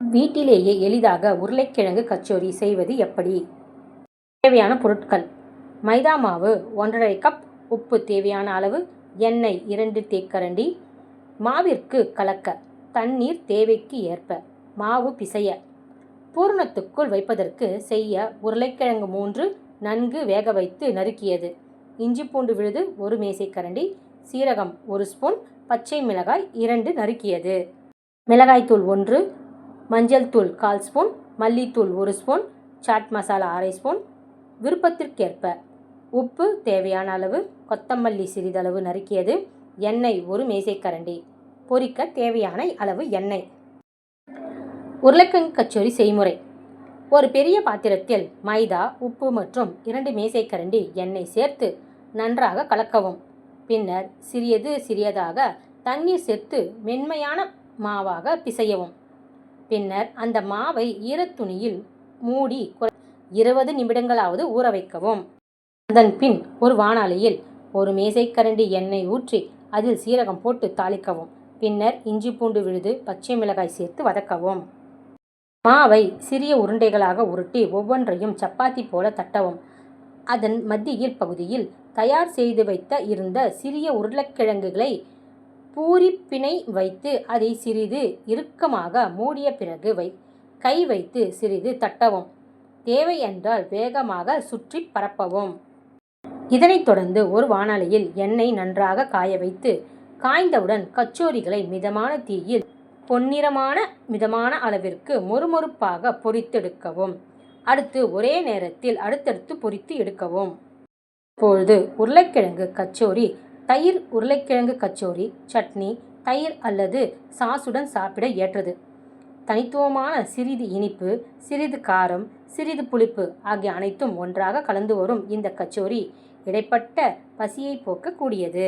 வீட்டிலேயே எளிதாக உருளைக்கிழங்கு கச்சோரி செய்வது எப்படி? தேவையான பொருட்கள்: மைதா மாவு 1½ கப், உப்பு தேவையான அளவு, எண்ணெய் 2 தேக்கரண்டி. மாவிற்கு கலக்க தண்ணீர் தேவைக்கு ஏற்ப. மாவு பிசைய. பூரணத்துக்குள் வைப்பதற்கு செய்ய உருளைக்கிழங்கு 3 நன்கு வேக வைத்து நறுக்கியது. இஞ்சி பூண்டு விழுது 1 மேசைக்கரண்டி. சீரகம் 1 ஸ்பூன். பச்சை மிளகாய் 2 நறுக்கியது. மிளகாய்த்தூள் 1, மஞ்சள் தூள் 1/4 ஸ்பூன், மல்லித்தூள் 1 ஸ்பூன், சாட் மசாலா 1/2 ஸ்பூன். விருப்பத்திற்கேற்ப. உப்பு தேவையான அளவு. கொத்தமல்லி சிறிதளவு நறுக்கியது. எண்ணெய் 1 மேசைக்கரண்டி. பொரிக்க தேவையான அளவு எண்ணெய். உருளைக்கிழங்கு கச்சோரி செய்முறை: ஒரு பெரிய பாத்திரத்தில் மைதா, உப்பு மற்றும் 2 மேசைக்கரண்டி எண்ணெய் சேர்த்து நன்றாக கலக்கவும். பின்னர் சிறியது சிறியதாக தண்ணீர் சேர்த்து மென்மையான மாவாக பிசையவும். பின்னர் அந்த மாவை ஈரத்துணியில் மூடி 20 நிமிடங்களாவது ஊற வைக்கவும். அதன் பின் ஒரு வாணலியில் 1 மேசைக்கரண்டி எண்ணெய் ஊற்றி அதில் சீரகம் போட்டு தாளிக்கவும். பின்னர் இஞ்சி பூண்டு விழுது, பச்சை மிளகாய் சேர்த்து வதக்கவும். மாவை சிறிய உருண்டைகளாக உருட்டி ஒவ்வொன்றையும் சப்பாத்தி போல தட்டவும். அதன் மத்தியில் பகுதியில் தயார் செய்து வைத்த இருந்த சிறிய உருளைக்கிழங்குகளை பூரி பிணை வைத்து அதை சிறிது இறுக்கமாக மூடிய பிறகு கை வைத்து சிறிது தட்டவும். தேவை என்றால் வேகமாக சுற்றி பரப்பவும். இதனைத் தொடர்ந்து ஒரு வாணலியில் எண்ணெய் நன்றாக காய வைத்து காய்ந்தவுடன் கச்சோரிகளை மிதமான தீயில் பொன்னிறமான மிதமான அளவிற்கு மொறுமொறுப்பாக பொரித்தெடுக்கவும். அடுத்து ஒரே நேரத்தில் அடுத்தடுத்து பொரித்து எடுக்கவும். இப்பொழுது உருளைக்கிழங்கு கச்சோரி தயிர் உருளைக்கிழங்கு கச்சோரி சட்னி, தயிர் அல்லது சாஸுடன் சாப்பிட ஏற்றது. தனித்துவமான சிறிது இனிப்பு, சிறிது காரம், சிறிது புளிப்பு ஆகிய அனைத்தும் ஒன்றாக கலந்து வரும் இந்த கச்சோரி இடைப்பட்ட பசியை போக்க கூடியது.